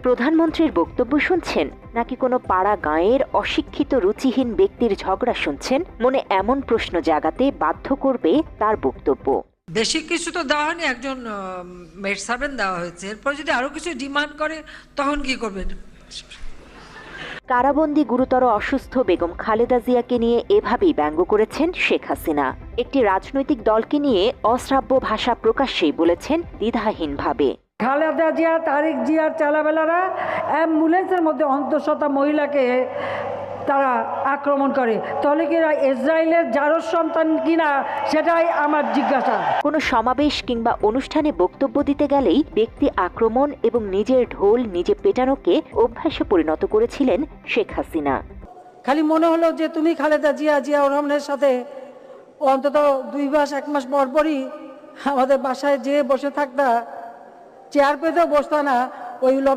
প্রধানমন্ত্রীর বক্তব্য শুনছেন নাকি কোনো পাড়া গাঁয়ের অশিক্ষিত রুচিহীন ব্যক্তির ঝগড়া শুনছেন, মনে এমন প্রশ্ন জাগাতে বাধ্য করবে তার বক্তব্য। বেশি কিছু তো দেওয়া হয়নি, একজন মেড সার্ভেন্ট দেওয়া হয়েছে। এরপর যদি আরো কিছু ডিমান্ড করে তখন কি করবেন? কারাবন্দী গুরুতর অসুস্থ বেগম খালেদা জিয়াকে নিয়ে এভাবেই ব্যঙ্গ করেছেন শেখ হাসিনা। একটি রাজনৈতিক দলকে নিয়ে অশ্রাব্য ভাষা প্রকাশ্যেই বলেছেন দ্বিধাহীনভাবে। খালেদা জিয়া, তারেক জিয়ার চালাবেলারা অ্যাম্বুলেন্সের মধ্যে অন্তঃসত্ত্বা মহিলাকে তারা আক্রমণ করে, তাহলে কি ইসরায়েলের জারজ সন্তান কিনা সেটাই আমার জিজ্ঞাসা। কোনো সমাবেশ কিংবা অনুষ্ঠানে বক্তব্য দিতে গেলেই ব্যক্তি আক্রমণ এবং নিজের ঢোল নিজে পেটানোকে অভ্যাসে পরিণত করেছিলেন শেখ হাসিনা। খালি মনে হলো যে তুমি খালেদা জিয়াউর রহমানের সাথে অন্তত 2 মাস 1 মাস পর পরই আমাদের বাসায় যেয়ে বসে থাকতা, চেয়ার পেতেও বসতা না, ওই লবি